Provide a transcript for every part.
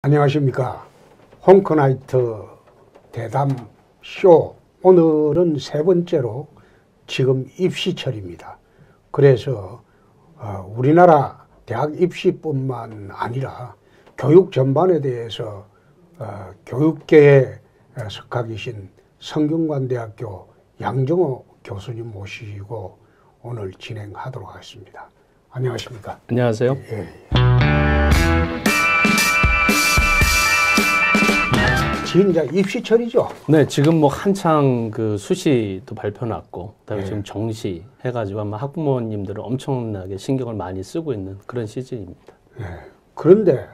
안녕하십니까. 홍커나이트 대담쇼. 오늘은 세 번째로 지금 입시철입니다. 그래서 우리나라 대학 입시뿐만 아니라 교육 전반에 대해서 교육계에 석하 계신 성균관대학교 양정호 교수님 모시고 오늘 진행하도록 하겠습니다. 안녕하십니까. 안녕하세요. 예. 지금 이제 입시철이죠? 네, 지금 뭐 한창 그 수시도 발표났고, 그다음에 네. 지금 정시 해가지고 아마 학부모님들은 엄청나게 신경을 많이 쓰고 있는 그런 시즌입니다. 네. 그런데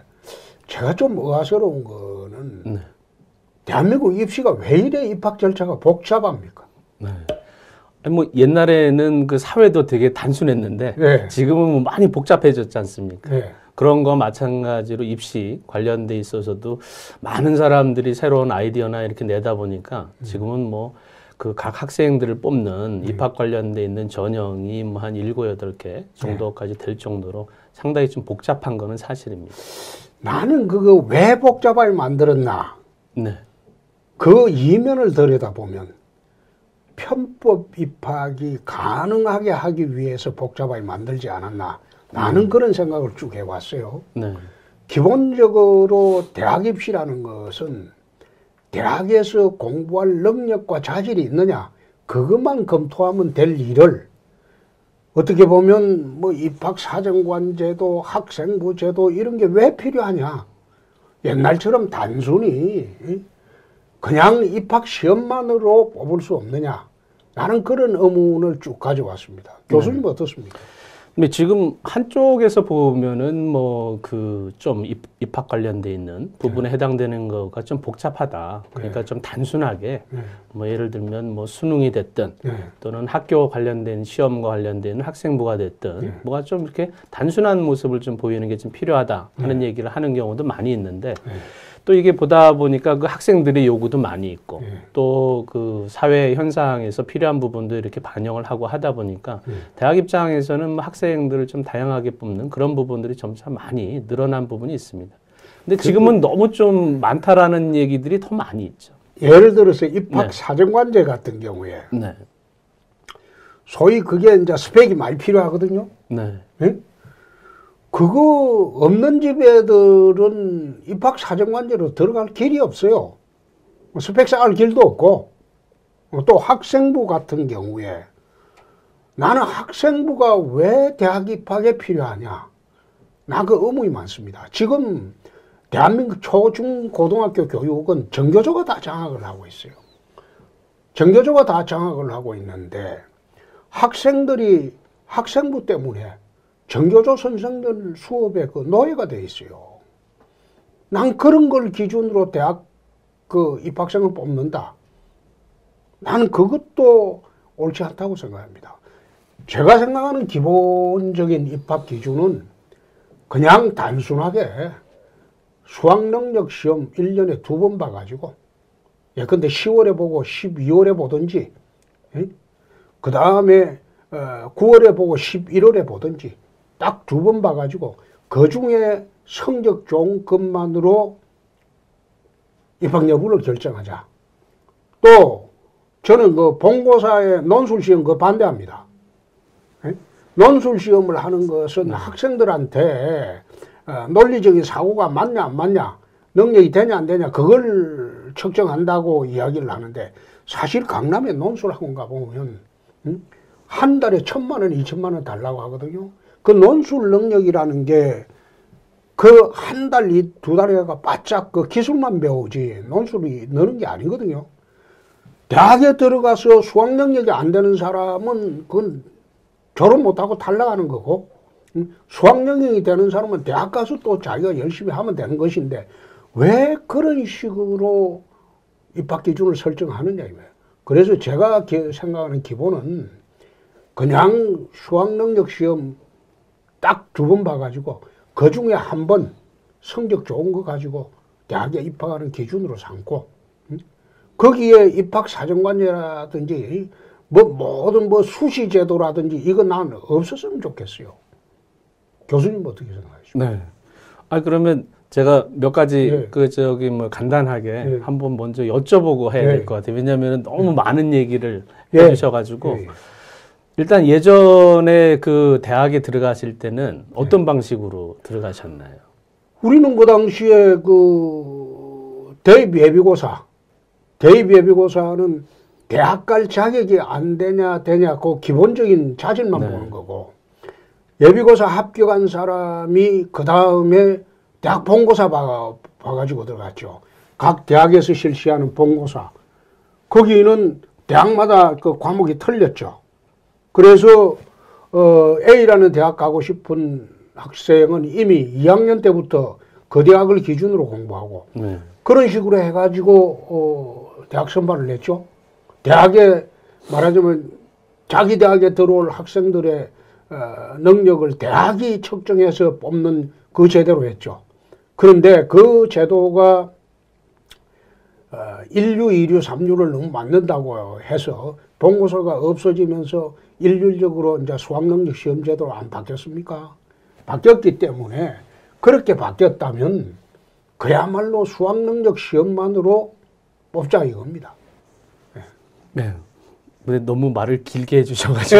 제가 좀 의아스러운 거는 네. 대한민국 입시가 왜 이래 입학 절차가 복잡합니까? 네. 아니 뭐 옛날에는 그 사회도 되게 단순했는데 네. 지금은 뭐 많이 복잡해졌지 않습니까? 네. 그런 거 마찬가지로 입시 관련돼 있어서도 많은 사람들이 새로운 아이디어나 이렇게 내다 보니까 지금은 뭐 그 각 학생들을 뽑는 입학 관련돼 있는 전형이 뭐 한 7, 8개 정도까지 될 정도로 상당히 좀 복잡한 거는 사실입니다. 나는 그거 왜 복잡하게 만들었나? 네. 그 이면을 들여다보면 편법 입학이 가능하게 하기 위해서 복잡하게 만들지 않았나? 나는 그런 생각을 쭉 해왔어요. 네. 기본적으로 대학 입시라는 것은 대학에서 공부할 능력과 자질이 있느냐, 그것만 검토하면 될 일을 어떻게 보면 뭐 입학사정관 제도, 학생부 제도 이런 게 왜 필요하냐. 옛날처럼 단순히 그냥 입학 시험만으로 뽑을 수 없느냐. 나는 그런 의문을 쭉 가져왔습니다. 교수님 어떻습니까? 근데 지금 한쪽에서 보면은 뭐 그 좀 입학 관련돼 있는 부분에 해당되는 거가 좀 복잡하다. 그러니까 좀 단순하게 뭐 예를 들면 뭐 수능이 됐든 또는 학교 관련된 시험과 관련된 학생부가 됐든 뭐가 좀 이렇게 단순한 모습을 좀 보이는 게 좀 필요하다 하는 얘기를 하는 경우도 많이 있는데 또 이게 보다 보니까 그 학생들의 요구도 많이 있고 또 그 사회 현상에서 필요한 부분도 이렇게 반영을 하고 하다 보니까 대학 입장에서는 뭐 학생들을 좀 다양하게 뽑는 그런 부분들이 점차 많이 늘어난 부분이 있습니다. 근데 지금은 너무 좀 많다라는 얘기들이 더 많이 있죠. 예를 들어서 입학 사정관제 같은 경우에 네. 소위 그게 이제 스펙이 많이 필요하거든요. 네. 네? 그거 없는 집 애들은 입학 사정관제로 들어갈 길이 없어요. 스펙 쌓을 길도 없고. 또 학생부 같은 경우에 나는 학생부가 왜 대학 입학에 필요하냐. 나 그 의문이 많습니다. 지금 대한민국 초, 중, 고등학교 교육은 정교조가 다 장악을 하고 있어요. 정교조가 다 장악을 하고 있는데 학생들이 학생부 때문에 정교조 선생들 수업에 그 노예가 돼 있어요. 난 그런 걸 기준으로 대학 그 입학생을 뽑는다. 나는 그것도 옳지 않다고 생각합니다. 제가 생각하는 기본적인 입학 기준은 그냥 단순하게 수학능력 시험 1년에 2번 봐가지고 예컨대 10월에 보고 12월에 보든지 그 다음에 9월에 보고 11월에 보든지 딱 2번 봐가지고 그 중에 성적 좋은 것만으로 입학 여부를 결정하자. 또 저는 그 본고사의 논술시험 그거 반대합니다. 논술시험을 하는 것은 학생들한테 논리적인 사고가 맞냐 안 맞냐, 능력이 되냐 안 되냐 그걸 측정한다고 이야기를 하는데 사실 강남의 논술학원 가보면 한 달에 1,000만 원, 2천만 원 달라고 하거든요. 그 논술 능력이라는 게 그 한 달, 2달에가 바짝 그 기술만 배우지 논술이 느는 게 아니거든요. 대학에 들어가서 수학 능력이 안 되는 사람은 그건 졸업 못하고 탈락하는 거고 수학 능력이 되는 사람은 대학 가서 또 자기가 열심히 하면 되는 것인데 왜 그런 식으로 입학 기준을 설정하느냐 이거예요. 그래서 제가 생각하는 기본은 그냥 수학 능력 시험 딱 2번 봐가지고 그 중에 한 번 성적 좋은 거 가지고 대학에 입학하는 기준으로 삼고 거기에 입학 사정관제라든지 뭐 모든 뭐 수시 제도라든지 이거 난 없었으면 좋겠어요. 교수님 어떻게 생각하십니까? 네. 아 그러면 제가 몇 가지 예. 간단하게 예. 한번 먼저 여쭤보고 해야 예. 될 것 같아요. 왜냐하면 너무 많은 얘기를 예. 해주셔가지고 예. 일단 예전에 그 대학에 들어가실 때는 어떤 방식으로 들어가셨나요? 우리는 그 당시에 그 대입 예비고사는 대학 갈 자격이 안 되냐 그 기본적인 자질만 네. 보는 거고, 예비고사 합격한 사람이 그 다음에 대학 본고사 봐가지고 들어갔죠. 각 대학에서 실시하는 본고사. 거기는 대학마다 그 과목이 틀렸죠. 그래서 A라는 대학 가고 싶은 학생은 이미 2학년 때부터 그 대학을 기준으로 공부하고 네. 그런 식으로 해가지고 대학 선발을 했죠. 대학에 말하자면 자기 대학에 들어올 학생들의 능력을 대학이 측정해서 뽑는 그 제도로 했죠. 그런데 그 제도가 1류, 2류, 3류를 너무 만든다고 해서 본고사가 없어지면서 일률적으로 이제 수학능력 시험 제도로 안 바뀌었습니까? 바뀌었기 때문에, 그렇게 바뀌었다면 그야말로 수학능력 시험만으로 뽑자 이겁니다. 네. 근데 너무 말을 길게 해주셔가지고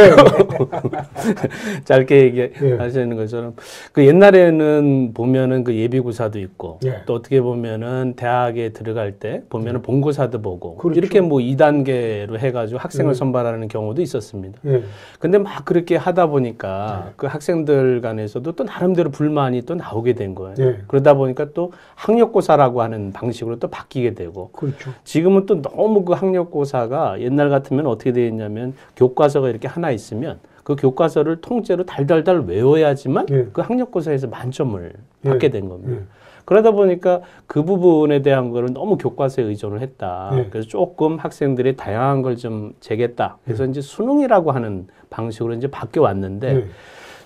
짧게 얘기하시는 것처럼 그 옛날에는 보면은 그 예비고사도 있고 또 어떻게 보면은 대학에 들어갈 때 보면은 본고사도 보고 그렇죠. 이렇게 뭐 2단계로 해가지고 학생을 선발하는 경우도 있었습니다. 근데 막 그렇게 하다 보니까 그 학생들 간에서도 또 나름대로 불만이 또 나오게 된 거예요. 그러다 보니까 또 학력고사라고 하는 방식으로 또 바뀌게 되고 그렇죠. 지금은 또 너무 그 학력고사가 옛날 같으면 어떻게 되어 있냐면 교과서가 이렇게 하나 있으면 그 교과서를 통째로 달달달 외워야지만 그 학력고사에서 만점을 받게 된 겁니다. 그러다 보니까 그 부분에 대한 거를 너무 교과서에 의존을 했다. 그래서 조금 학생들이 다양한 걸 좀 재겠다. 그래서 이제 수능이라고 하는 방식으로 이제 바뀌어 왔는데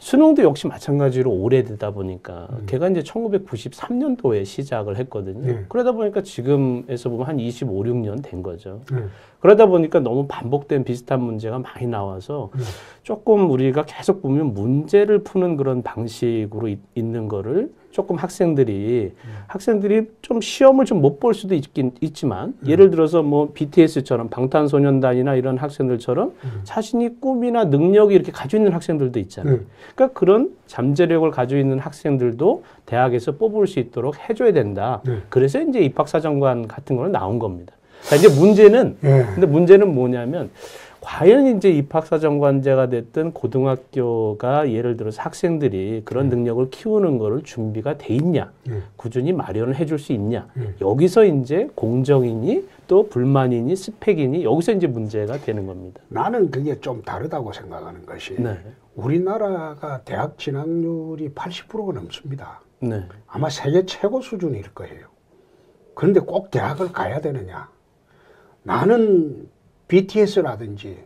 수능도 역시 마찬가지로 오래되다 보니까 걔가 이제 1993년도에 시작을 했거든요. 그러다 보니까 지금에서 보면 한 25, 6년 된 거죠. 그러다 보니까 너무 반복된 비슷한 문제가 많이 나와서 조금 우리가 계속 보면 문제를 푸는 그런 방식으로 있는 거를 조금 학생들이 좀 시험을 좀 못 볼 수도 있지만 예를 들어서 뭐 BTS처럼 방탄소년단이나 이런 학생들처럼 자신이 꿈이나 능력이 이렇게 가지고 있는 학생들도 있잖아요. 그러니까 그런 잠재력을 가지고 있는 학생들도 대학에서 뽑을 수 있도록 해줘야 된다. 그래서 이제 입학사정관 같은 거는 나온 겁니다. 자, 이제 근데 문제는 뭐냐면 과연 이제 입학사정관제가 됐든 고등학교가 예를 들어서 학생들이 그런 능력을 키우는 거를 준비가 돼 있냐, 꾸준히 마련을 해줄 수 있냐, 여기서 이제 공정이니 또 불만이니 스펙이니 여기서 이제 문제가 되는 겁니다. 나는 그게 좀 다르다고 생각하는 것이 우리나라가 대학 진학률이 80%가 넘습니다. 아마 세계 최고 수준일 거예요. 그런데 꼭 대학을 가야 되느냐? 나는 BTS라든지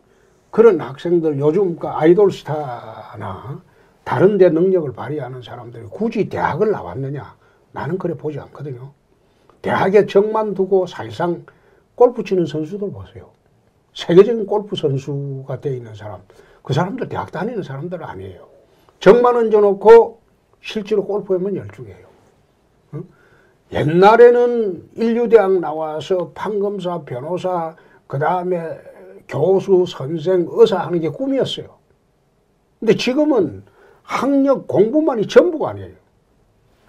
그런 학생들, 요즘 그 아이돌 스타나 다른 데 능력을 발휘하는 사람들이 굳이 대학을 나왔느냐? 나는 그래 보지 않거든요. 대학에 정만 두고 사실상 골프 치는 선수들 보세요. 세계적인 골프 선수가 돼 있는 사람, 그 사람들 대학 다니는 사람들 아니에요. 정만 얹어놓고 실제로 골프에만 열중해요. 옛날에는 인류대학 나와서 판검사, 변호사, 그 다음에 교수, 선생, 의사 하는 게 꿈이었어요. 근데 지금은 학력 공부만이 전부가 아니에요.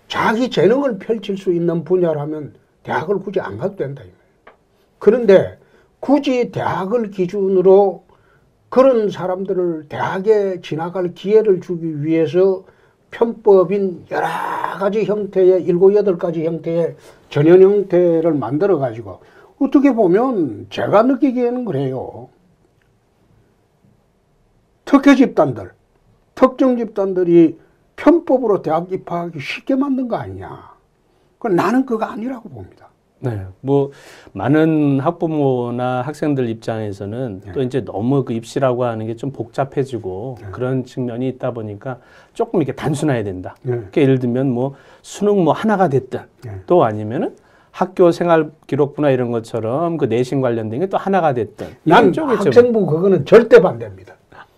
자기 재능을 펼칠 수 있는 분야라면 대학을 굳이 안 가도 된다. 그런데 굳이 대학을 기준으로 그런 사람들을 대학에 진학할 기회를 주기 위해서 편법인 여러 가지 형태의 7, 8가지 형태의 전형 형태를 만들어 가지고 어떻게 보면 제가 느끼기에는 그래요. 특혜 집단들, 특정 집단들이 편법으로 대학 입학하기 쉽게 만든 거 아니냐. 나는 그거 아니라고 봅니다. 네, 뭐 많은 학부모나 학생들 입장에서는 또 이제 너무 그 입시라고 하는 게 좀 복잡해지고 그런 측면이 있다 보니까 조금 이렇게 단순해야 된다. 그러니까 예를 들면 뭐 수능 뭐 하나가 됐든 또 아니면은 학교 생활 기록부나 이런 것처럼 그 내신 관련된 게 또 하나가 됐든. 난 학생부 그거는 절대 반대입니다.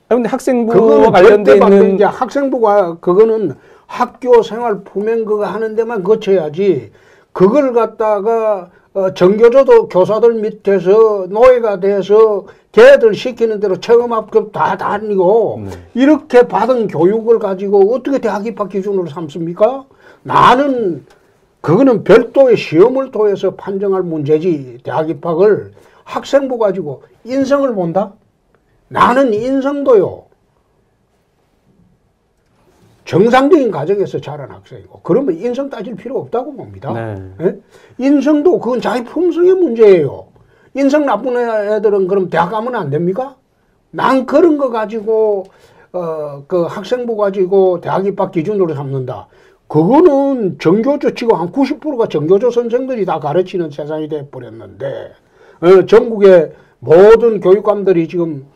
근데 학생부와 관련된 있는 학생부가 그거는 학교 생활 품행 그거 하는 데만 거쳐야지 그걸 갖다가 정교조도 교사들 밑에서 노예가 돼서 걔들 시키는 대로 체험학급 다 다니고 이렇게 받은 교육을 가지고 어떻게 대학 입학 기준으로 삼습니까? 나는 그거는 별도의 시험을 통해서 판정할 문제지. 대학 입학을 학생부 가지고 인성을 본다? 나는 인성도요. 정상적인 가정에서 자란 학생이고 그러면 인성 따질 필요 없다고 봅니다. 네. 인성도 그건 자기 품성의 문제예요. 인성 나쁜 애들은 그럼 대학 가면 안 됩니까? 난 그런 거 가지고 그 학생부 가지고 대학 입학 기준으로 삼는다. 그거는 정교조 치고 한 90%가 정교조 선생들이 다 가르치는 세상이 돼버렸는데 전국의 모든 교육감들이 지금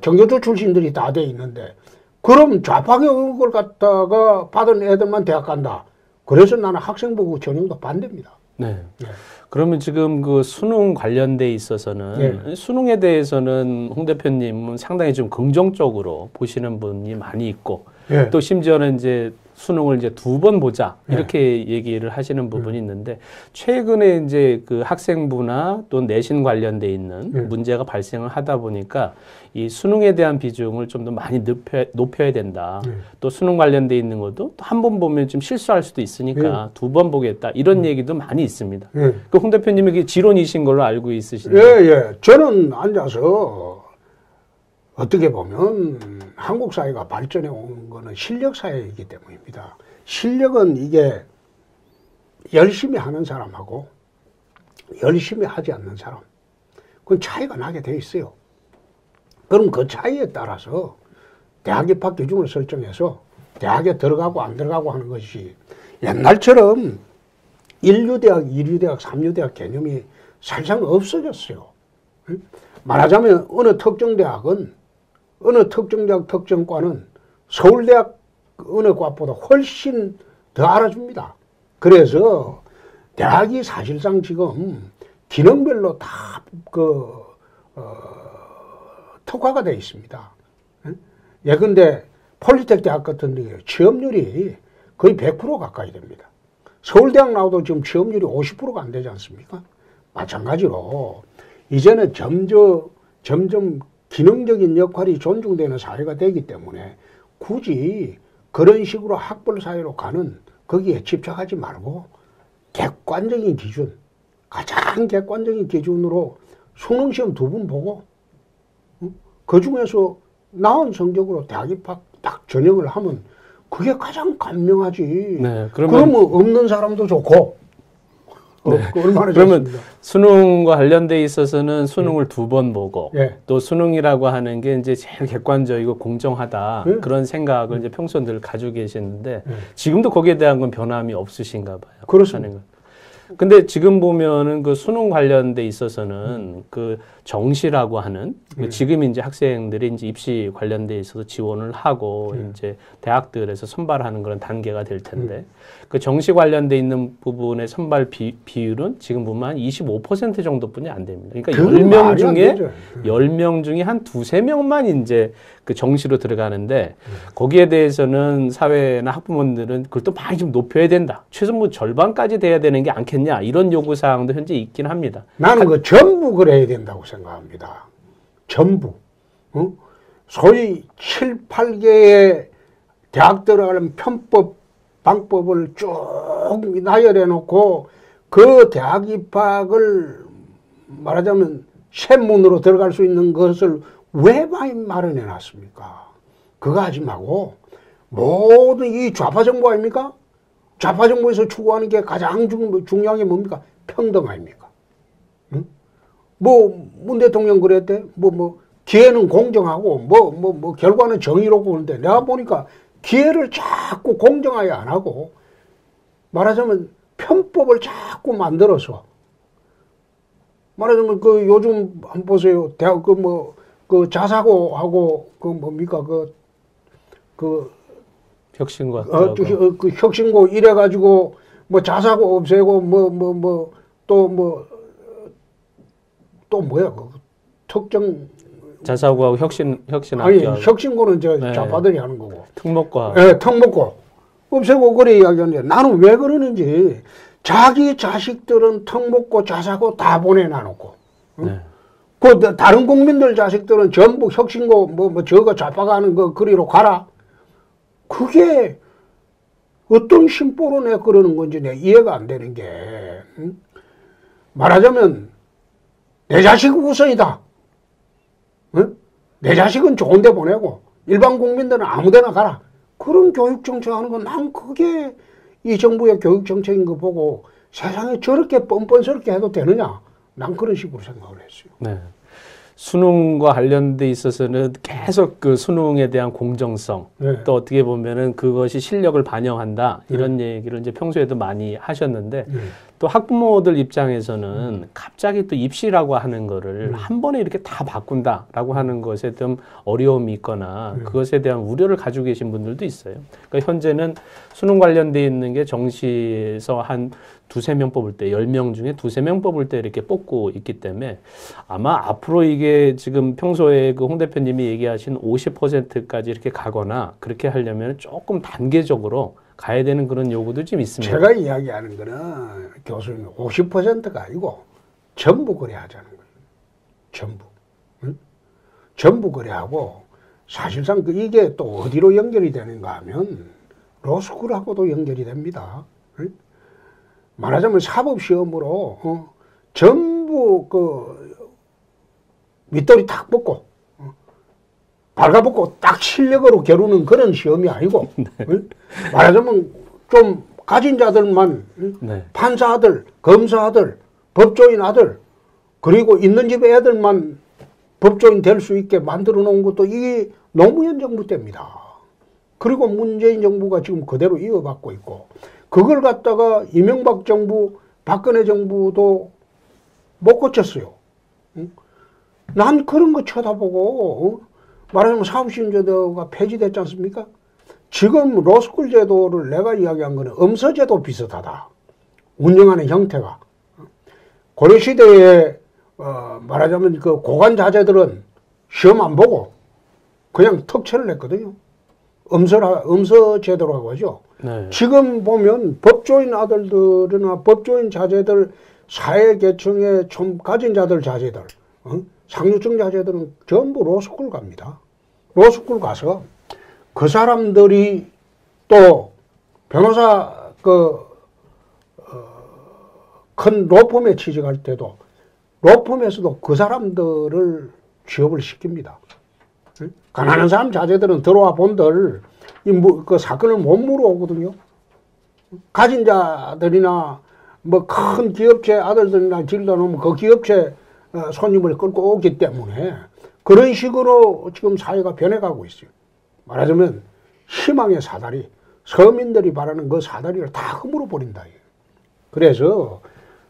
정교조 출신들이 다 돼 있는데 그럼 좌파 교육을 갖다가 받은 애들만 대학 간다. 그래서 나는 학생부 전형도 반대입니다. 네. 네. 그러면 지금 그 수능 관련돼 있어서는 네. 수능에 대해서는 홍 대표님은 상당히 좀 긍정적으로 보시는 분이 많이 있고 네. 또 심지어는 이제 수능을 이제 2번 보자 이렇게 네. 얘기를 하시는 부분이 있는데 최근에 이제 그 학생부나 또 내신 관련돼 있는 문제가 발생을 하다 보니까 이 수능에 대한 비중을 좀 더 많이 높여야 된다. 또 수능 관련돼 있는 것도 한 번 보면 좀 실수할 수도 있으니까 2번 보겠다 이런 얘기도 많이 있습니다. 그 홍 대표님이 그 지론이신 걸로 알고 있으신데. 예. 저는 앉아서 어떻게 보면 한국 사회가 발전해 온 거는 실력 사회이기 때문입니다. 실력은 이게 열심히 하는 사람하고 열심히 하지 않는 사람 그건 차이가 나게 돼 있어요. 그럼 그 차이에 따라서 대학 입학 기준을 설정해서 대학에 들어가고 안 들어가고 하는 것이 옛날처럼 1류대학, 2류대학, 3류대학 개념이 사실상 없어졌어요. 말하자면 어느 특정 대학은 어느 특정 대학 특정과는 서울대학 어느 과보다 훨씬 더 알아줍니다. 그래서 대학이 사실상 지금 기능별로 다 특화가 되어 있습니다. 예컨대 폴리텍 대학 같은 데 취업률이 거의 100% 가까이 됩니다. 서울대학 나와도 지금 취업률이 50%가 안 되지 않습니까? 마찬가지로 이제는 점점 기능적인 역할이 존중되는 사회가 되기 때문에 굳이 그런 식으로 학벌 사회로 가는 거기에 집착하지 말고 객관적인 기준, 가장 객관적인 기준으로 수능시험 2번 보고 그 중에서 나은 성적으로 대학 입학 딱 전형을 하면 그게 가장 간명하지. 네, 그러면 없는 사람도 좋고. 네. 얼마나 그러면 좋습니다. 수능과 관련돼 있어서는 수능을 2번 보고 또 수능이라고 하는 게 이제 제일 객관적이고 공정하다 그런 생각을 이제 평소 늘 가지고 계시는데 지금도 거기에 대한 건 변함이 없으신가 봐요. 그렇습니다. 근데 지금 보면은 그 수능 관련돼 있어서는 그 정시라고 하는 지금 이제 학생들이 이제 입시 관련돼 있어서 지원을 하고 이제 대학들에서 선발하는 그런 단계가 될 텐데 그 정시 관련돼 있는 부분의 선발 비율은 지금 보면 한 25% 정도뿐이 안 됩니다. 그러니까 10명 중에 한 2~3명만 이제 그 정시로 들어가는데 거기에 대해서는 사회나 학부모들은 그걸 또 많이 좀 높여야 된다. 최소 뭐 절반까지 돼야 되는 게 않겠냐. 이런 요구사항도 현재 있긴 합니다. 나는 그 전부 그래야 된다고 생각합니다. 전부. 소위 7, 8개의 대학 들어가는 편법, 방법을 쭉 나열해 놓고 그 대학 입학을 말하자면 샘문으로 들어갈 수 있는 것을 왜 많이 마련해 놨습니까? 그거 하지 말고 모든 이 좌파 정부 아닙니까? 좌파 정부에서 추구하는 게 가장 중요한 게 뭡니까? 평등 아닙니까? 응? 문 대통령 그랬대? 기회는 공정하고, 결과는 정의롭고 그런데 내가 보니까 기회를 자꾸 공정하게 안 하고, 말하자면 편법을 자꾸 만들어서, 말하자면 요즘 한번 보세요. 대학 자사고하고, 혁신고. 혁신고 이래가지고, 자사고 없애고, 또 뭐야, 특정. 자사고하고 혁신학교. 아니, 혁신고는 좌파들이 하는 거고. 특목고. 네, 특목고. 없애고 그래 이야기하는데 나는 왜 그러는지 자기 자식들은 턱 먹고 자사고 다 보내놔놓고 네. 그 다른 국민들 자식들은 전부 혁신고 뭐 저거 좌파가는 거 그리로 가라. 그게 어떤 심보로 내 그러는 건지 내 이해가 안 되는 게 응? 말하자면 내 자식 우선이다. 응? 내 자식은 좋은 데 보내고 일반 국민들은 아무 데나 가라. 그런 교육 정책하는 건 난 그게 이 정부의 교육 정책인 거 보고 세상에 저렇게 뻔뻔스럽게 해도 되느냐. 난 그런 식으로 생각을 했어요. 네. 수능과 관련돼 있어서는 계속 그 수능에 대한 공정성, 네. 또 어떻게 보면은 그것이 실력을 반영한다 이런 얘기를 이제 평소에도 많이 하셨는데 또 학부모들 입장에서는 갑자기 또 입시라고 하는 거를 한 번에 이렇게 다 바꾼다라고 하는 것에 좀 어려움이 있거나 그것에 대한 우려를 가지고 계신 분들도 있어요. 그러니까 현재는 수능 관련돼 있는 게 정시에서 한 두세 명 뽑을 때, 10명 중에 두세 명 뽑을 때 이렇게 뽑고 있기 때문에 아마 앞으로 이게 지금 평소에 그 홍 대표님이 얘기하신 50%까지 이렇게 가거나 그렇게 하려면 조금 단계적으로 가야 되는 그런 요구도 좀 있습니다. 제가 이야기하는 거는 교수님 50%가 아니고 전부 그래 하자는 거예요. 전부. 응? 전부 그래 하고 사실상 이게 또 어디로 연결이 되는가 하면 로스쿨하고도 연결이 됩니다. 응? 말하자면 사법시험으로 전부 그 밑돌이 탁 벗고 발가벗고 딱 실력으로 겨루는 그런 시험이 아니고 응? 말하자면 좀 가진 자들만 네. 판사 아들, 검사 아들, 법조인 아들 그리고 있는 집 애들만 법조인 될 수 있게 만들어 놓은 것도 이게 노무현 정부 때입니다. 그리고 문재인 정부가 지금 그대로 이어받고 있고 그걸 갖다가 이명박 정부, 박근혜 정부도 못 고쳤어요. 응? 난 그런 거 쳐다보고 말하자면 사법시험제도가 폐지됐지 않습니까? 지금 로스쿨 제도를 내가 이야기한 거는 엄서제도 비슷하다. 운영하는 형태가. 고려시대에 말하자면 그 고관자제들은 시험 안 보고 그냥 특채를 냈거든요. 엄서제도라고 하죠. 네. 지금 보면 법조인 아들들이나 법조인 자제들 사회계층의 좀 가진 자들 자제들 상류층 자제들은 전부 로스쿨 갑니다. 로스쿨 가서 그 사람들이 또 변호사 큰 로펌에 취직할 때도 로펌에서도 그 사람들을 취업을 시킵니다. 가난한 사람 자제들은 들어와 본들 그 사건을 못 물어오거든요. 가진 자들이나 뭐 큰 기업체 아들들이나 질러 놓으면 그 기업체 손님을 끌고 오기 때문에 그런 식으로 지금 사회가 변해가고 있어요. 말하자면 희망의 사다리, 서민들이 바라는 그 사다리를 다 허물어 버린다. 그래서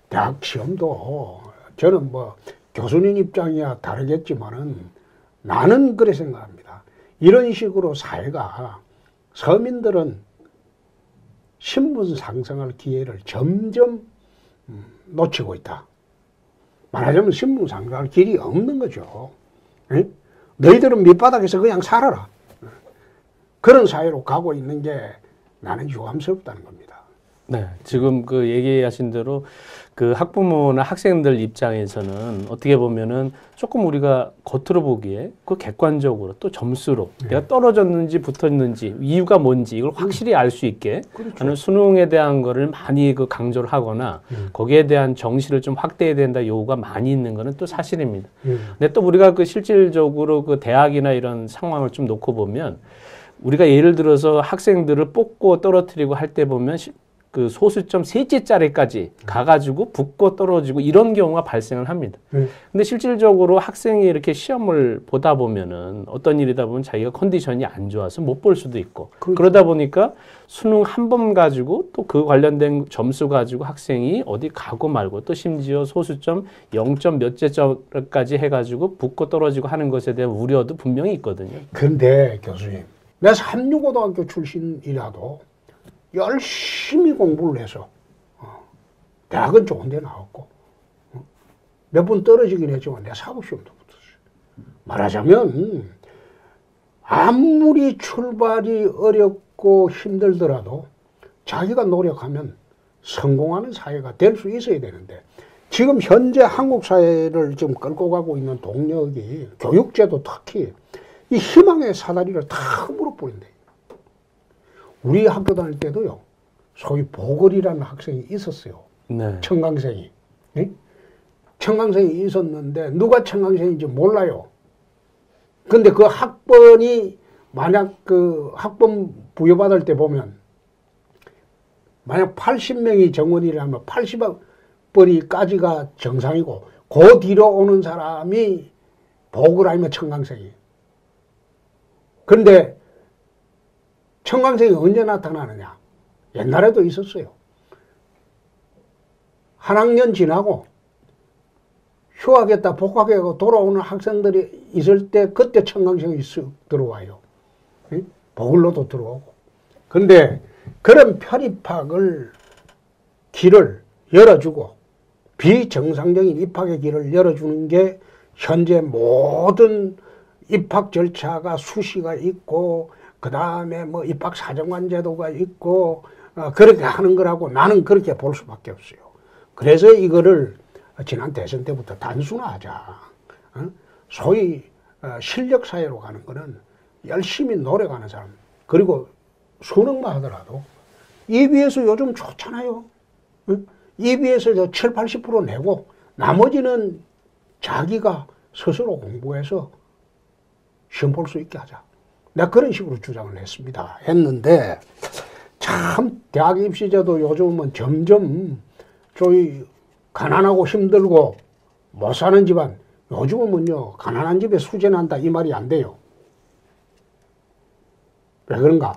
대학 시험도 저는 뭐 교수님 입장이야 다르겠지만은 나는 그래 생각합니다. 이런 식으로 사회가 서민들은 신분 상승할 기회를 점점 놓치고 있다. 말하자면 신분 상승할 길이 없는 거죠. 에? 너희들은 밑바닥에서 그냥 살아라. 그런 사회로 가고 있는 게 나는 유감스럽다는 겁니다. 네, 지금 그 얘기하신 대로 그 학부모나 학생들 입장에서는 어떻게 보면은 조금 우리가 겉으로 보기에 그 객관적으로 또 점수로 내가 떨어졌는지 붙었는지 이유가 뭔지 이걸 확실히 알 수 있게 하는 수능에 대한 거를 많이 그 강조를 하거나 거기에 대한 정시를 좀 확대해야 된다 요구가 많이 있는 거는 또 사실입니다. 근데 또 우리가 그 실질적으로 그 대학이나 이런 상황을 좀 놓고 보면 우리가 예를 들어서 학생들을 뽑고 떨어뜨리고 할 때 보면 그 소수점 셋째짜리까지 가가지고 붙고 떨어지고 이런 경우가 발생을 합니다. 근데 실질적으로 학생이 이렇게 시험을 보다 보면은 어떤 일이다 보면 자기가 컨디션이 안 좋아서 못 볼 수도 있고 그렇죠. 그러다 보니까 수능 한 번 가지고 또 그 관련된 점수 가지고 학생이 어디 가고 말고 또 심지어 소수점 0점 몇째 점까지 해가지고 붙고 떨어지고 하는 것에 대한 우려도 분명히 있거든요. 그런데 교수님, 내가 삼류고등학교 출신이라도 열심히 공부를 해서 대학은 좋은 데 나왔고 몇 번 떨어지긴 했지만 내가 사법시험도 붙었어요. 말하자면 아무리 출발이 어렵고 힘들더라도 자기가 노력하면 성공하는 사회가 될 수 있어야 되는데 지금 현재 한국 사회를 지금 끌고 가고 있는 동력이 교육제도 특히 이 희망의 사다리를 다 물어버린대. 우리 학교 다닐 때도요. 소위 보글이라는 학생이 있었어요. 네. 청강생이. 네? 청강생이 있었는데 누가 청강생인지 몰라요. 근데 그 학번이 만약 그 학번 부여받을 때 보면 만약 80명이 정원이라면 80번이까지가 정상이고 그 뒤로 오는 사람이 보글 아니면 청강생이에요. 그런데 청강생이 언제 나타나느냐? 옛날에도 있었어요. 한 학년 지나고 휴학했다 복학하고 돌아오는 학생들이 있을 때 그때 청강생이 들어와요. 보글로도 들어오고. 근데 그런 편입학을 길을 열어주고 비정상적인 입학의 길을 열어주는 게 현재 모든 입학 절차가 수시가 있고 그 다음에 뭐 입학 사정관 제도가 있고 그렇게 하는 거라고 나는 그렇게 볼 수밖에 없어요. 그래서 이거를 지난 대선 때부터 단순화하자. 소위 실력 사회로 가는 거는 열심히 노력하는 사람 그리고 수능만 하더라도 EBS 요즘 좋잖아요. EBS에서 7, 80% 내고 나머지는 자기가 스스로 공부해서 시험 볼 수 있게 하자. 내가 그런 식으로 주장을 했는데 참 대학 입시제도 요즘은 점점 저희 가난하고 힘들고 못 사는 집안 요즘은요 가난한 집에 수재난다 이 말이 안 돼요. 왜 그런가?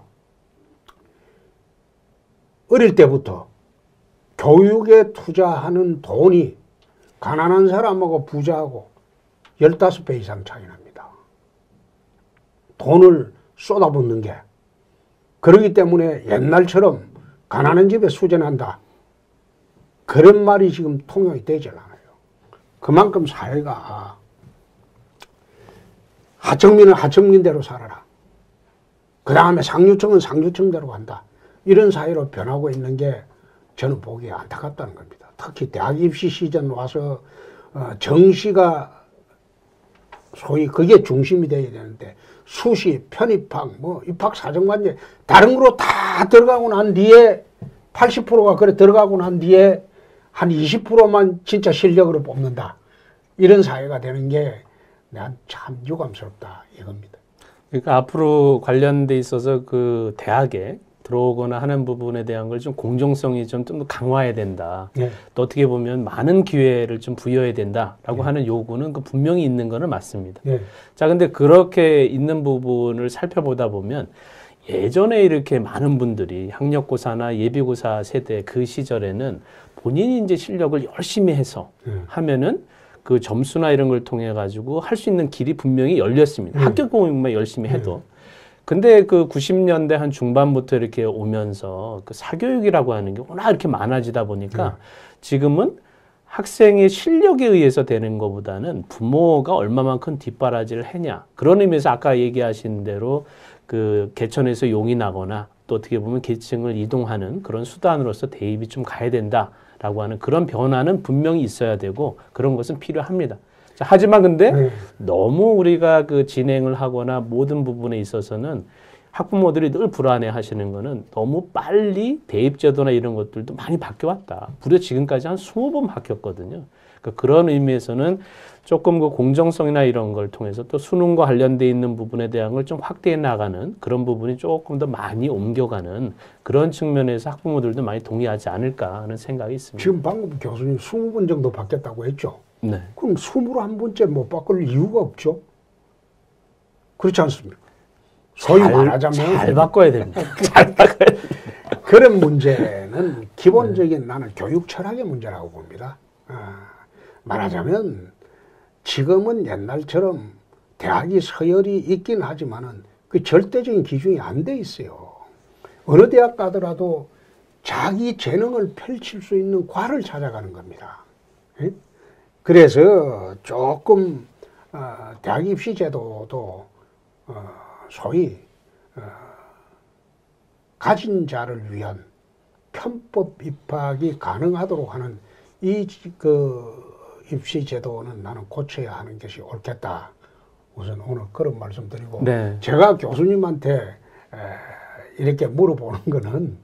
어릴 때부터 교육에 투자하는 돈이 가난한 사람하고 부자하고 15배 이상 차이 납니다. 돈을 쏟아붓는 게. 그렇기 때문에 옛날처럼 가난한 집에 수재난다. 그런 말이 지금 통용이 되질 않아요. 그만큼 사회가 하청민은 하청민대로 살아라. 그 다음에 상류층은 상류층대로 간다. 이런 사회로 변하고 있는 게 저는 보기에 안타깝다는 겁니다. 특히 대학 입시 시즌 와서 정시가 소위 그게 중심이 돼야 되는데 수시, 편입학, 뭐 입학 사정관제 다른 거로 다 들어가고 난 뒤에 80%가 그래 들어가고 난 뒤에 한 20%만 진짜 실력으로 뽑는다. 이런 사회가 되는 게 난 참 유감스럽다 이겁니다. 그러니까 앞으로 관련돼 있어서 그 대학에 들어오거나 하는 부분에 대한 걸 좀 공정성이 좀 더 강화해야 된다. 네. 또 어떻게 보면 많은 기회를 좀 부여해야 된다라고 하는 요구는 그 분명히 있는 거는 맞습니다. 네. 자, 근데 그렇게 있는 부분을 살펴보다 보면 예전에 이렇게 많은 분들이 학력고사나 예비고사 세대 그 시절에는 본인이 이제 실력을 열심히 해서 하면은 그 점수나 이런 걸 통해 가지고 할 수 있는 길이 분명히 열렸습니다. 학교 공부만 열심히 해도. 근데 그 90년대 한 중반부터 이렇게 오면서 그 사교육이라고 하는 게 워낙 이렇게 많아지다 보니까 지금은 학생의 실력에 의해서 되는 것보다는 부모가 얼마만큼 뒷바라지를 했냐. 그런 의미에서 아까 얘기하신 대로 그 개천에서 용이 나거나 또 어떻게 보면 계층을 이동하는 그런 수단으로서 대입이 좀 가야 된다라고 하는 그런 변화는 분명히 있어야 되고 그런 것은 필요합니다. 자, 하지만 근데 너무 우리가 그 진행을 하거나 모든 부분에 있어서는 학부모들이 늘 불안해 하시는 거는 너무 빨리 대입제도나 이런 것들도 많이 바뀌어왔다. 무려 지금까지 한 20번 바뀌었거든요. 그러니까 그런 의미에서는 조금 그 공정성이나 이런 걸 통해서 또 수능과 관련돼 있는 부분에 대한 걸 좀 확대해 나가는 그런 부분이 조금 더 많이 옮겨가는 그런 측면에서 학부모들도 많이 동의하지 않을까 하는 생각이 있습니다. 지금 방금 교수님 20번 정도 바뀌었다고 했죠? 네. 그럼 21번째 못 바꿀 이유가 없죠? 그렇지 않습니까? 소위 말하자면 잘 바꿔야 됩니다. 잘 바꿔야 됩니다. 그런 문제는 기본적인 나는 교육 철학의 문제라고 봅니다. 말하자면 지금은 옛날처럼 대학이 서열이 있긴 하지만은 그 절대적인 기준이 안 돼 있어요. 어느 대학 가더라도 자기 재능을 펼칠 수 있는 과를 찾아가는 겁니다. 그래서 조금 대학 입시 제도도 소위 가진 자를 위한 편법 입학이 가능하도록 하는 입시 제도는 나는 고쳐야 하는 것이 옳겠다. 우선 오늘 그런 말씀 드리고, 네. 제가 교수님한테 이렇게 물어보는 거는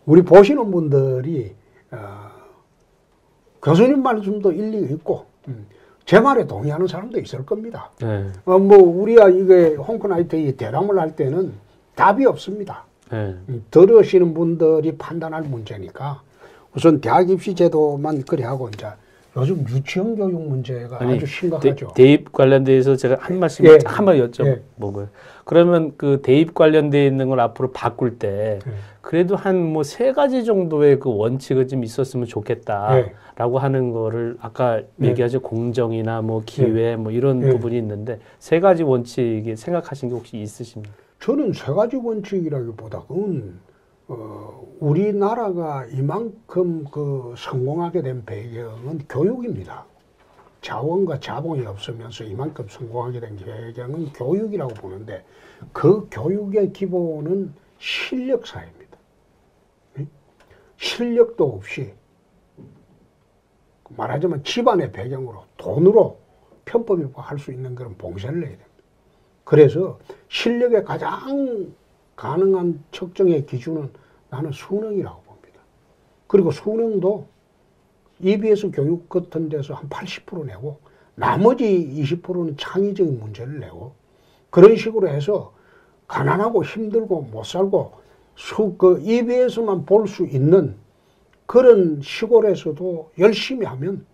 우리 보시는 분들이 교수님 말씀도 일리가 있고 제 말에 동의하는 사람도 있을 겁니다. 네. 우리가 이게 홍크나이트 대담을 할 때는 답이 없습니다. 네. 들으시는 분들이 판단할 문제니까 우선 대학 입시 제도만 그래 하고 이제 요즘 유치원 교육 문제가 아주 심각하죠. 대입 관련돼서 제가 한 말씀 한번 여쭤보고요. 그러면 그 대입 관련돼 있는 걸 앞으로 바꿀 때 그래도 한 뭐 3가지 정도의 그 원칙이 좀 있었으면 좋겠다라고 하는 거를 아까 얘기하죠. 공정이나 뭐 기회 뭐 이런 부분이 있는데 3가지 원칙이 생각하신 게 혹시 있으십니까? 저는 3가지 원칙이라기보다는 우리나라가 이만큼 성공하게 된 배경은 교육입니다. 자원과 자본이 없으면서 이만큼 성공하게 된 배경은 교육이라고 보는데 그 교육의 기본은 실력사입니다. 실력도 없이 말하자면 집안의 배경으로 돈으로 편법 입학할 수 있는 그런 봉쇄를 내야 됩니다. 그래서 실력의 가장 가능한 측정의 기준은 나는 수능이라고 봅니다. 그리고 수능도 EBS 교육 같은 데서 한 80% 내고 나머지 20%는 창의적인 문제를 내고 그런 식으로 해서 가난하고 힘들고 못 살고 EBS만 볼 수 있는 그런 시골에서도 열심히 하면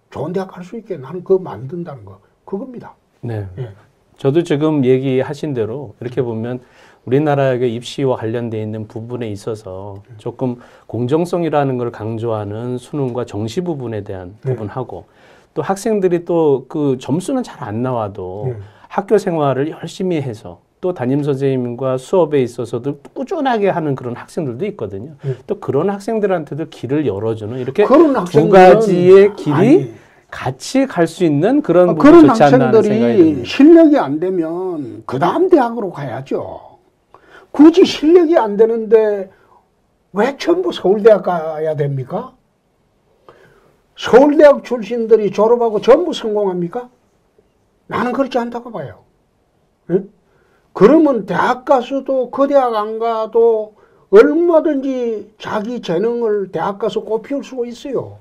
좋은 대학 갈 수 있게 나는 그거 만든다는 거 그겁니다. 네. 예. 저도 지금 얘기하신 대로 이렇게 보면 우리나라의 입시와 관련되어 있는 부분에 있어서 조금 공정성이라는 걸 강조하는 수능과 정시 부분에 대한 부분하고 또 학생들이 또 그 점수는 잘 안 나와도 학교 생활을 열심히 해서 또 담임 선생님과 수업에 있어서도 꾸준하게 하는 그런 학생들도 있거든요. 또 그런 학생들한테도 길을 열어주는 이렇게 2가지의 길이 같이 갈 수 있는 그런 부분이 좋지 않나 하는 생각이 듭니다. 그런 학생들이 실력이 안 되면 그 다음 대학으로 가야죠. 굳이 실력이 안 되는데 왜 전부 서울대학 가야 됩니까? 서울대학 출신들이 졸업하고 전부 성공합니까? 나는 그렇지 않다고 봐요. 응? 그러면 대학 가서도 그 대학 안 가도 얼마든지 자기 재능을 대학 가서 꽃피울 수가 있어요.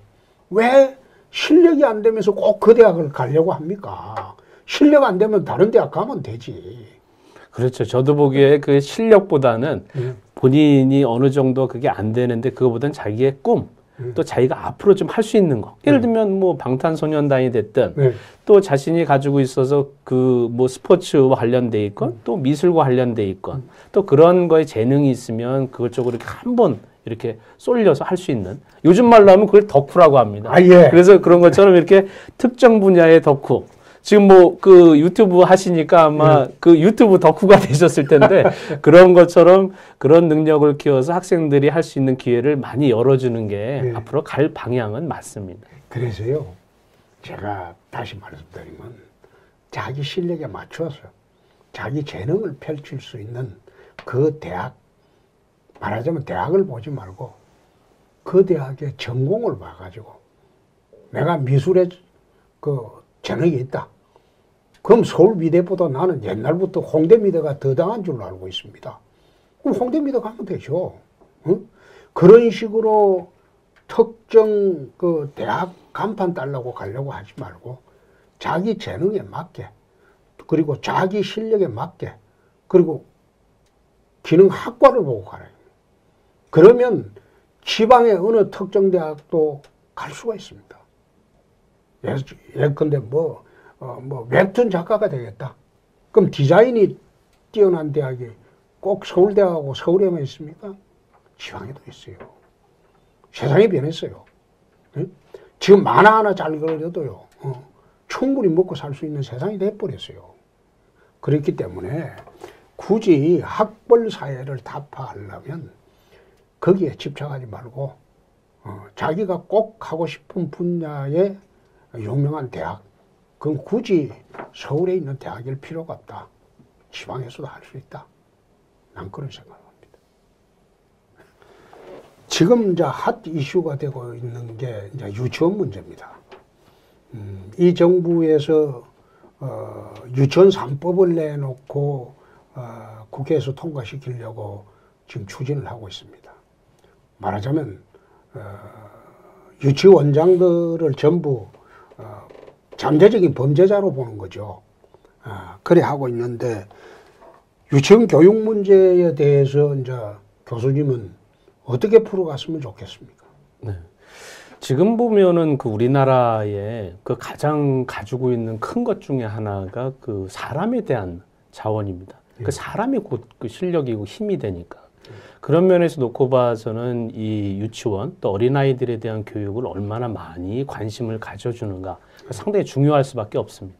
왜 실력이 안 되면서 꼭 그 대학을 가려고 합니까? 실력 안 되면 다른 대학 가면 되지. 그렇죠. 저도 보기에 그 실력보다는 본인이 어느 정도 그게 안 되는데 그거보다는 자기의 꿈, 또 자기가 앞으로 좀 할 수 있는 거. 예를 들면 뭐 방탄소년단이 됐든 또 자신이 가지고 있어서 그 뭐 스포츠와 관련돼 있건 또 미술과 관련돼 있건 또 그런 거에 재능이 있으면 그걸 쪽으로 이렇게 한번 이렇게 쏠려서 할 수 있는 요즘 말로 하면 그걸 덕후라고 합니다. 그래서 그런 것처럼 이렇게 특정 분야의 덕후. 지금 뭐 그 유튜브 하시니까 아마 그 유튜브 덕후가 되셨을 텐데 그런 것처럼 그런 능력을 키워서 학생들이 할 수 있는 기회를 많이 열어주는 게 앞으로 갈 방향은 맞습니다. 그래서요, 제가 다시 말씀드리면 자기 실력에 맞춰서 자기 재능을 펼칠 수 있는 그 대학, 말하자면 대학을 보지 말고 그 대학의 전공을 봐가지고 내가 미술에 그 재능이 있다. 그럼 서울미대보다 나는 옛날부터 홍대미대가 더 당한 줄로 알고 있습니다. 그럼 홍대미대 가면 되죠. 응? 그런 식으로 특정 그 대학 간판 따려고 가려고 하지 말고 자기 재능에 맞게 그리고 자기 실력에 맞게 그리고 기능학과를 보고 가라. 그러면 지방의 어느 특정 대학도 갈 수가 있습니다. 예컨대 뭐 웹툰 작가가 되겠다. 그럼 디자인이 뛰어난 대학이 꼭 서울대하고 서울에만 있습니까? 지방에도 있어요. 세상이 변했어요. 응? 지금 만화 하나 잘 그려도요. 충분히 먹고 살 수 있는 세상이 돼버렸어요. 그렇기 때문에 굳이 학벌 사회를 타파하려면 거기에 집착하지 말고 자기가 꼭 하고 싶은 분야의 유명한 대학, 그건 굳이 서울에 있는 대학일 필요가 없다. 지방에서도 할 수 있다. 난 그런 생각을 합니다. 지금 이제 핫 이슈가 되고 있는 게 이제 유치원 문제입니다. 이 정부에서 유치원 3법을 내놓고 국회에서 통과시키려고 지금 추진을 하고 있습니다. 말하자면 유치원장들을 전부 잠재적인 범죄자로 보는 거죠. 그래 하고 있는데 유치원 교육 문제에 대해서 이제 교수님은 어떻게 풀어갔으면 좋겠습니까? 네. 지금 보면은 그 우리나라의 그 가장 가지고 있는 큰 것 중에 하나가 그 사람에 대한 자원입니다. 그 사람이 곧 그 실력이고 힘이 되니까. 그런 면에서 놓고 봐서는 이 유치원 또 어린아이들에 대한 교육을 얼마나 많이 관심을 가져주는가 상당히 중요할 수밖에 없습니다.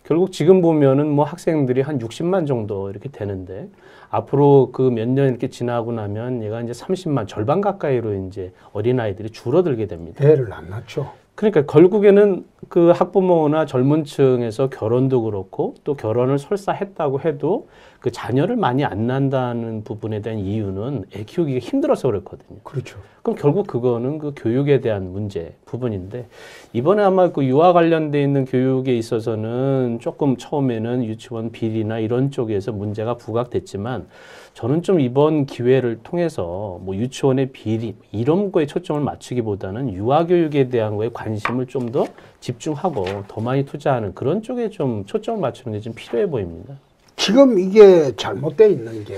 결국 지금 보면은 뭐 학생들이 한 60만 정도 이렇게 되는데 앞으로 그 몇 년 이렇게 지나고 나면 얘가 이제 30만 절반 가까이로 이제 어린아이들이 줄어들게 됩니다. 애를 안 낳죠. 그러니까 결국에는 그 학부모나 젊은 층에서 결혼도 그렇고 또 결혼을 설사 했다고 해도 그 자녀를 많이 안 낳는다는 부분에 대한 이유는 애 키우기가 힘들어서 그렇거든요. 그렇죠. 그럼 결국 그거는 그 교육에 대한 문제 부분인데 이번에 아마 그 유아 관련돼 있는 교육에 있어서는 조금 처음에는 유치원 비리나 이런 쪽에서 문제가 부각됐지만 저는 좀 이번 기회를 통해서 뭐 유치원의 비리 이런 거에 초점을 맞추기보다는 유아 교육에 대한 거에 관심을 좀 더 집중하고 더 많이 투자하는 그런 쪽에 좀 초점을 맞추는 게 좀 필요해 보입니다. 지금 이게 잘못되어 있는 게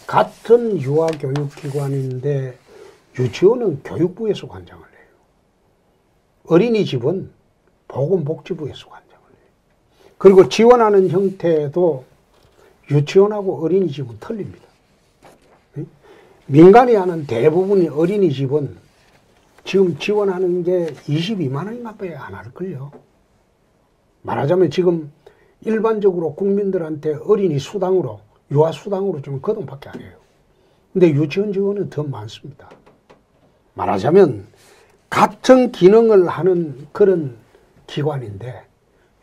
같은 유아 교육기관인데 유치원은 교육부에서 관장을 해요. 어린이집은 보건복지부에서 관장을 해요. 그리고 지원하는 형태도 유치원하고 어린이집은 틀립니다. 민간이 하는 대부분의 어린이집은 지금 지원하는 게 22만 원인가 안 할걸요. 말하자면 지금 일반적으로 국민들한테 어린이 수당으로, 유아 수당으로 주면 그 돈밖에 안 해요. 근데 유치원 지원은 더 많습니다. 말하자면 같은 기능을 하는 그런 기관인데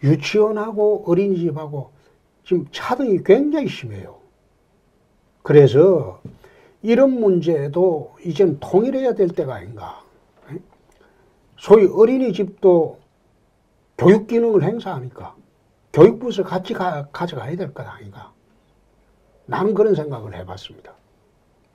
유치원하고 어린이집하고 지금 차등이 굉장히 심해요. 그래서 이런 문제도 이제는 통일해야 될 때가 아닌가. 소위 어린이집도 교육 기능을 행사하니까 교육부에서 같이 가져가야 될 것 아닌가. 나는 그런 생각을 해봤습니다.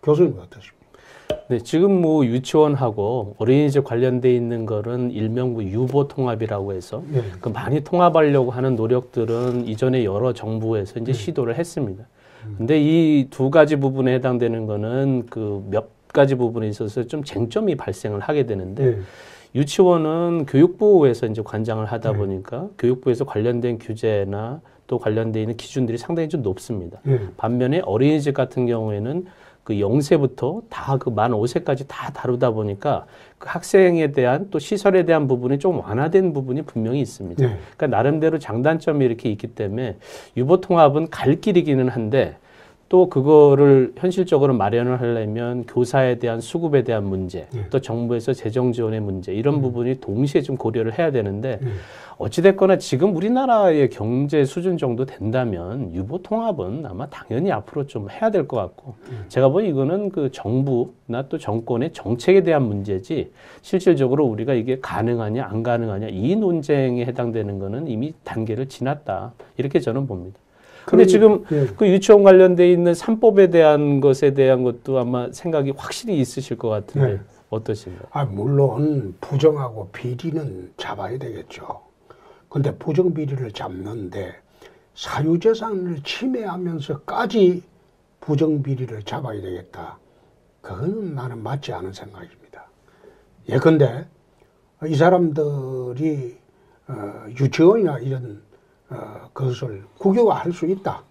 교수님 어떠십니까? 네, 지금 뭐 유치원하고 어린이집 관련돼 있는 거는 일명 유보 통합이라고 해서 그 많이 통합하려고 하는 노력들은 이전에 여러 정부에서 이제 시도를 했습니다. 근데 이 두 가지 부분에 해당되는 거는 그 몇 가지 부분에 있어서 좀 쟁점이 발생을 하게 되는데 유치원은 교육부에서 이제 관장을 하다 보니까 교육부에서 관련된 규제나 또 관련돼 있는 기준들이 상당히 좀 높습니다. 반면에 어린이집 같은 경우에는 그 0세부터 다 그 만 5세까지 다 다루다 보니까 그 학생에 대한 또 시설에 대한 부분이 좀 완화된 부분이 분명히 있습니다. 그러니까 나름대로 장단점이 이렇게 있기 때문에 유보 통합은 갈 길이기는 한데 또 그거를 현실적으로 마련을 하려면 교사에 대한 수급에 대한 문제, 또 정부에서 재정 지원의 문제 이런 부분이 동시에 좀 고려를 해야 되는데 어찌됐거나 지금 우리나라의 경제 수준 정도 된다면 유보 통합은 아마 당연히 앞으로 좀 해야 될 것 같고 제가 보니 이거는 그 정부나 또 정권의 정책에 대한 문제지 실질적으로 우리가 이게 가능하냐 안 가능하냐 이 논쟁에 해당되는 거는 이미 단계를 지났다 이렇게 저는 봅니다. 근데 지금 그 유치원 관련돼 있는 3법에 대한 것에 대한 것도 아마 생각이 확실히 있으실 것 같은데 어떠신가요? 물론 부정하고 비리는 잡아야 되겠죠. 근데 부정 비리를 잡는데 사유재산을 침해하면서까지 부정 비리를 잡아야 되겠다. 그건 나는 맞지 않은 생각입니다. 예컨대 이 사람들이 유치원이나 이런 그것을 국유화할 수 있다.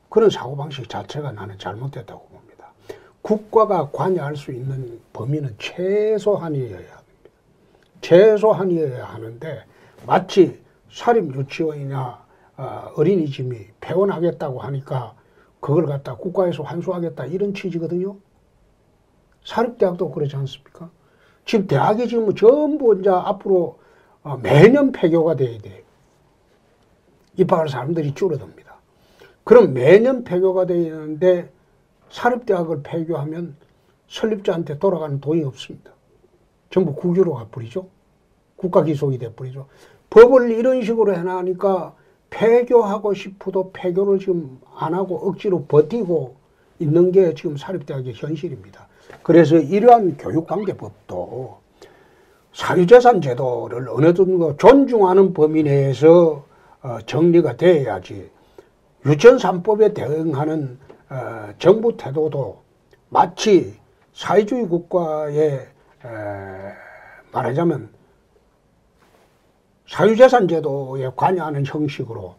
그런 사고방식 자체가 나는 잘못됐다고 봅니다. 국가가 관여할 수 있는 범위는 최소한이어야 합니다. 최소한이어야 하는데 마치 사립유치원이나 어린이집이 폐원하겠다고 하니까 그걸 갖다 국가에서 환수하겠다 이런 취지거든요. 사립대학도 그러지 않습니까? 지금 대학이 지금 전부 이제 앞으로 매년 폐교가 돼야 돼요. 입학할 사람들이 줄어듭니다. 그럼 매년 폐교가 되는데 사립대학을 폐교하면 설립자한테 돌아가는 돈이 없습니다. 전부 국유로 가버리죠. 국가기속이 돼버리죠. 법을 이런 식으로 해놔니까 폐교하고 싶어도 폐교를 지금 안 하고 억지로 버티고 있는 게 지금 사립대학의 현실입니다. 그래서 이러한 교육관계법도 사유재산 제도를 어느 정도 존중하는 범위 내에서 정리가 돼야지 유치원 3법에 대응하는 정부 태도도 마치 사회주의 국가에 말하자면 사유재산 제도에 관여하는 형식으로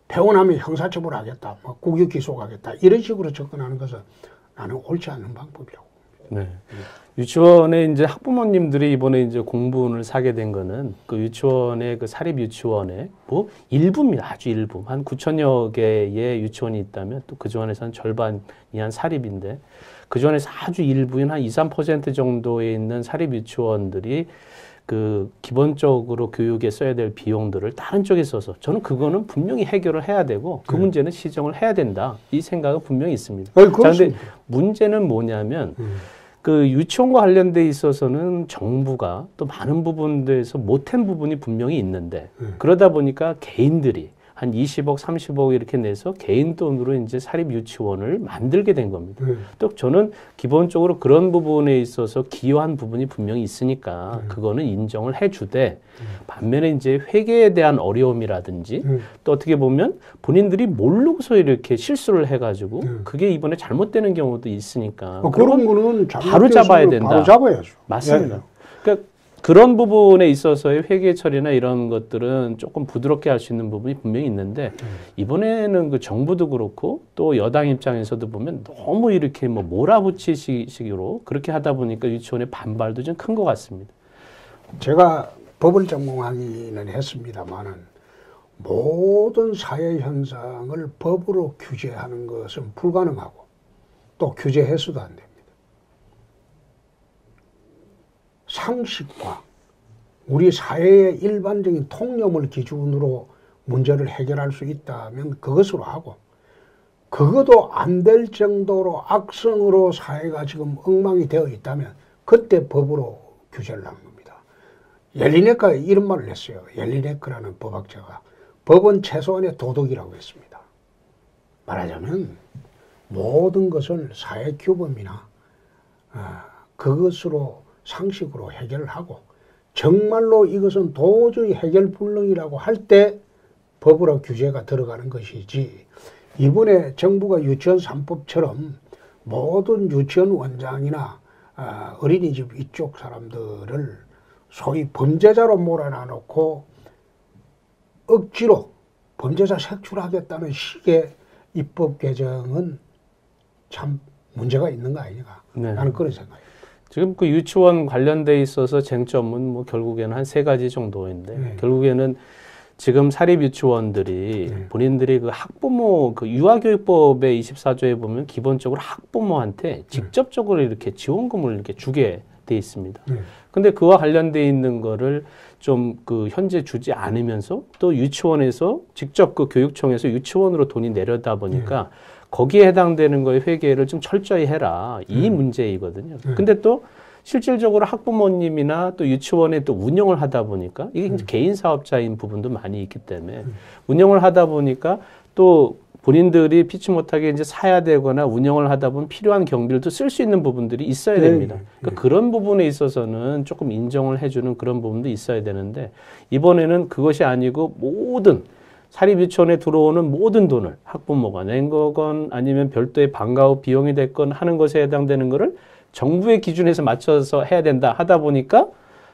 폐원하면 형사처벌하겠다, 국유 기소하겠다 이런 식으로 접근하는 것은 나는 옳지 않은 방법이라고. 네. 유치원에 이제 학부모님들이 이번에 이제 공분을 사게 된 거는 그 유치원의 그 사립 유치원의 뭐 일부입니다. 아주 일부. 한 9천여 개의 유치원이 있다면 또 그 중에서는 절반이 한 사립인데 그 중에서 아주 일부인 한 2, 3% 정도에 있는 사립 유치원들이 그 기본적으로 교육에 써야 될 비용들을 다른 쪽에 써서 저는 그거는 분명히 해결을 해야 되고 그 문제는 시정을 해야 된다. 이 생각은 분명히 있습니다. 자, 근데 문제는 뭐냐면 그 유치원과 관련돼 있어서는 정부가 또 많은 부분들에서 못한 부분이 분명히 있는데 그러다 보니까 개인들이 한 20억, 30억 이렇게 내서 개인 돈으로 이제 사립 유치원을 만들게 된 겁니다. 또 저는 기본적으로 그런 부분에 있어서 기여한 부분이 분명히 있으니까 그거는 인정을 해주되 반면에 이제 회계에 대한 어려움이라든지 또 어떻게 보면 본인들이 모르고서 이렇게 실수를 해가지고 그게 이번에 잘못되는 경우도 있으니까 그런 거는 바로 잡아야 된다. 바로 잡아야죠. 맞습니다. 예. 그러니까 그런 부분에 있어서의 회계 처리나 이런 것들은 조금 부드럽게 할 수 있는 부분이 분명히 있는데 이번에는 그 정부도 그렇고 또 여당 입장에서도 보면 너무 이렇게 뭐 몰아붙이식으로 그렇게 하다 보니까 유치원의 반발도 좀 큰 것 같습니다. 제가 법을 전공하기는 했습니다만은 모든 사회 현상을 법으로 규제하는 것은 불가능하고 또 규제해서도 안 됩니다. 상식과 우리 사회의 일반적인 통념을 기준으로 문제를 해결할 수 있다면 그것으로 하고 그것도 안 될 정도로 악성으로 사회가 지금 엉망이 되어 있다면 그때 법으로 규제를 하는 겁니다. 옐리네크가 이런 말을 했어요. 옐리네크라는 법학자가 법은 최소한의 도덕이라고 했습니다. 말하자면 모든 것을 사회 규범이나 그것으로 상식으로 해결을 하고 정말로 이것은 도저히 해결 불능이라고 할 때 법으로 규제가 들어가는 것이지 이번에 정부가 유치원 3법처럼 모든 유치원 원장이나 어린이집 이쪽 사람들을 소위 범죄자로 몰아놔놓고 억지로 범죄자 색출하겠다는 식의 입법 개정은 참 문제가 있는 거 아닌가. 네. 나는 그런 생각이에요. 지금 그 유치원 관련돼 있어서 쟁점은 뭐 결국에는 한 3가지 정도인데 결국에는 지금 사립 유치원들이 본인들이 그 학부모 그 유아교육법의 24조에 보면 기본적으로 학부모한테 직접적으로 이렇게 지원금을 이렇게 주게 돼 있습니다. 근데 그와 관련돼 있는 거를 좀 그 현재 주지 않으면서 또 유치원에서 직접 그 교육청에서 유치원으로 돈이 내려다 보니까 거기에 해당되는 거에 회계를 좀 철저히 해라. 이 문제이거든요. 근데 또 실질적으로 학부모님이나 또 유치원에 또 운영을 하다 보니까 이게 개인 사업자인 부분도 많이 있기 때문에 운영을 하다 보니까 또 본인들이 피치 못하게 이제 사야 되거나 운영을 하다 보면 필요한 경비를 쓸 수 있는 부분들이 있어야 됩니다. 그러니까 그런 부분에 있어서는 조금 인정을 해주는 그런 부분도 있어야 되는데 이번에는 그것이 아니고 모든 사립 유치원에 들어오는 모든 돈을 학부모가 낸 거건 아니면 별도의 방과 후 비용이 됐건 하는 것에 해당되는 거를 정부의 기준에서 맞춰서 해야 된다 하다 보니까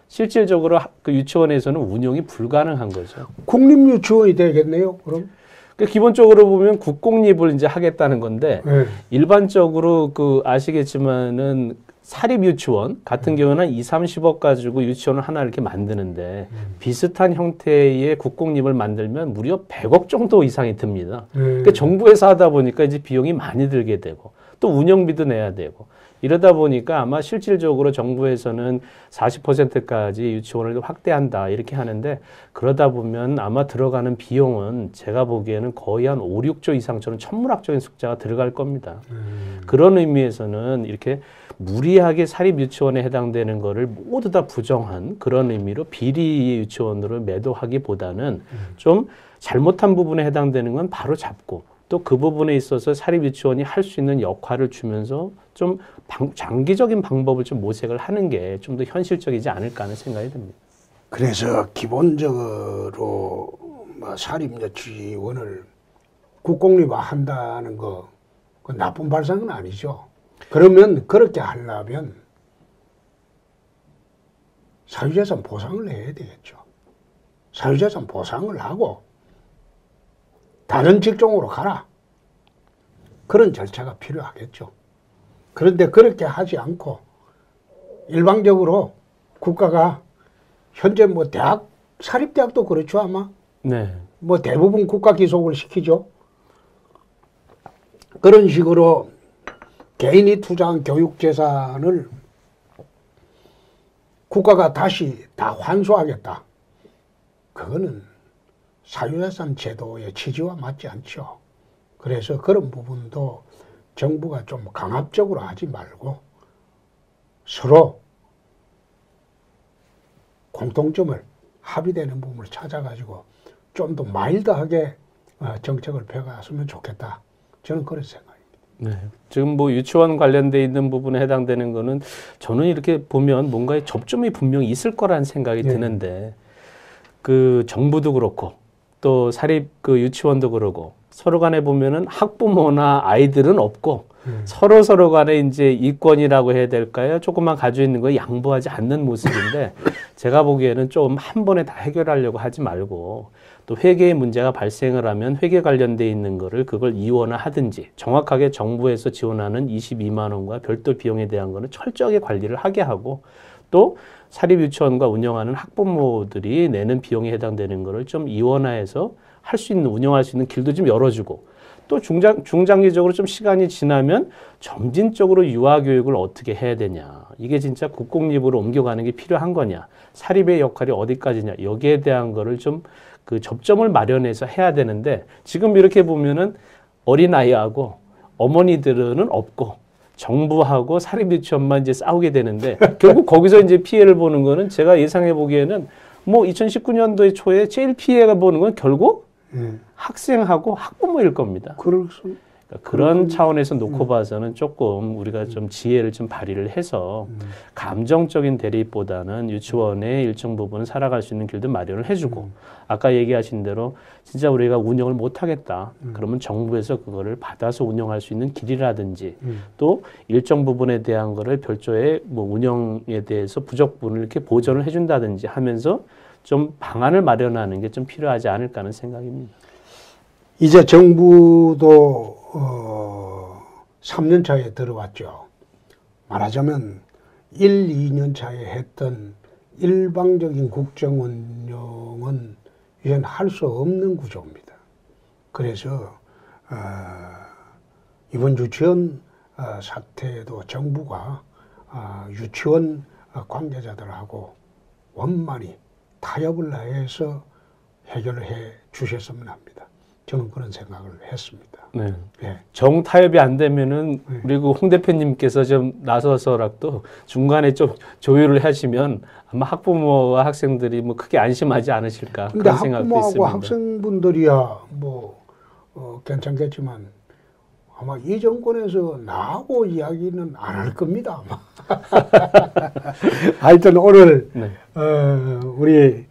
실질적으로 그 유치원에서는 운영이 불가능한 거죠. 국립유치원이 되겠네요, 그럼? 그러니까 기본적으로 보면 국공립을 이제 하겠다는 건데 일반적으로 그 아시겠지만은 사립 유치원 같은 경우는 2, 30억 가지고 유치원을 하나 이렇게 만드는데 비슷한 형태의 국공립을 만들면 무려 100억 정도 이상이 듭니다. 그러니까 정부에서 하다 보니까 이제 비용이 많이 들게 되고 또 운영비도 내야 되고 이러다 보니까 아마 실질적으로 정부에서는 40%까지 유치원을 확대한다 이렇게 하는데 그러다 보면 아마 들어가는 비용은 제가 보기에는 거의 한 5, 6조 이상 저는 천문학적인 숫자가 들어갈 겁니다. 그런 의미에서는 이렇게 무리하게 사립 유치원에 해당되는 거를 모두 다 부정한 그런 의미로 비리 유치원으로 매도하기보다는 좀 잘못한 부분에 해당되는 건 바로 잡고 또 그 부분에 있어서 사립 유치원이 할 수 있는 역할을 주면서 좀 장기적인 방법을 좀 모색을 하는 게 좀 더 현실적이지 않을까 하는 생각이 듭니다. 그래서 기본적으로 사립 유치원을 국공립화한다는 거 그 나쁜 발상은 아니죠. 그러면 그렇게 하려면 사유재산 보상을 해야 되겠죠. 사유재산 보상을 하고 다른 직종으로 가라. 그런 절차가 필요하겠죠. 그런데 그렇게 하지 않고 일방적으로 국가가 현재 뭐 대학, 사립대학도 그렇죠 아마? 네. 뭐 대부분 국가 기속을 시키죠. 그런 식으로 개인이 투자한 교육재산을 국가가 다시 다 환수하겠다. 그거는 사유재산 제도의 취지와 맞지 않죠. 그래서 그런 부분도 정부가 좀 강압적으로 하지 말고 서로 공통점을 합의되는 부분을 찾아가지고 좀 더 마일드하게 정책을 펴갔으면 좋겠다. 저는 그런 생각입니다. 네. 지금 뭐 유치원 관련돼 있는 부분에 해당되는 거는 저는 이렇게 보면 뭔가의 접점이 분명히 있을 거라는 생각이 드는데 그 정부도 그렇고 또 사립 그 유치원도 그러고 서로 간에 보면은 학부모나 아이들은 없고 서로 간에 이제 이권이라고 해야 될까요? 조금만 가지고 있는 거 양보하지 않는 모습인데 제가 보기에는 좀 한 번에 다 해결하려고 하지 말고 또 회계의 문제가 발생을 하면 회계 관련돼 있는 거를 그걸 이원화하든지 정확하게 정부에서 지원하는 22만 원과 별도 비용에 대한 거는 철저하게 관리를 하게 하고 또 사립 유치원과 운영하는 학부모들이 내는 비용에 해당되는 거를 좀 이원화해서 할 수 있는 운영할 수 있는 길도 좀 열어주고 또 중장기적으로 좀 시간이 지나면 점진적으로 유아교육을 어떻게 해야 되냐. 이게 진짜 국공립으로 옮겨가는 게 필요한 거냐. 사립의 역할이 어디까지냐. 여기에 대한 거를 좀 그 접점을 마련해서 해야 되는데 지금 이렇게 보면은 어린아이하고 어머니들은 없고 정부하고 사립유치원만 이제 싸우게 되는데 결국 거기서 이제 피해를 보는 거는 제가 예상해 보기에는 뭐 2019년도에 초에 제일 피해가 보는 건 결국 학생하고 학부모일 겁니다. 그러니까 그런 차원에서 놓고 봐서는 조금 우리가 좀 지혜를 좀 발휘를 해서 감정적인 대립보다는 유치원의 일정 부분은 살아갈 수 있는 길도 마련을 해주고 아까 얘기하신 대로 진짜 우리가 운영을 못하겠다. 그러면 정부에서 그거를 받아서 운영할 수 있는 길이라든지 또 일정 부분에 대한 거를 별도의 뭐 운영에 대해서 부족 부분을 이렇게 보전을 해준다든지 하면서 좀 방안을 마련하는 게 좀 필요하지 않을까 하는 생각입니다. 이제 정부도 3년 차에 들어왔죠. 말하자면 1, 2년 차에 했던 일방적인 국정 운영은 이제는 할 수 없는 구조입니다. 그래서 이번 유치원 사태에도 정부가 유치원 관계자들하고 원만히 타협을 해서 해결을 해 주셨으면 합니다. 저는 그런 생각을 했습니다. 네. 네. 정타협이 안 되면은 그리고 홍 대표님께서 좀 나서서라도 중간에 좀 조율을 하시면 아마 학부모와 학생들이 뭐 크게 안심하지 않으실까 그런 생각도 있습니다. 학부모하고 학생분들이야 뭐 괜찮겠지만 아마 이 정권에서 나하고 이야기는 안 할 겁니다. 아마. 하여튼 오늘 우리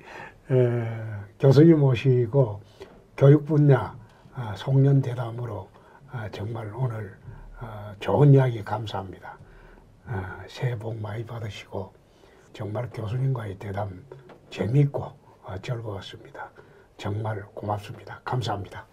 교수님 모시고 교육 분야 송년 대담으로 정말 오늘 좋은 이야기 감사합니다. 새해 복 많이 받으시고 정말 교수님과의 대담 재미있고 즐거웠습니다. 정말 고맙습니다. 감사합니다.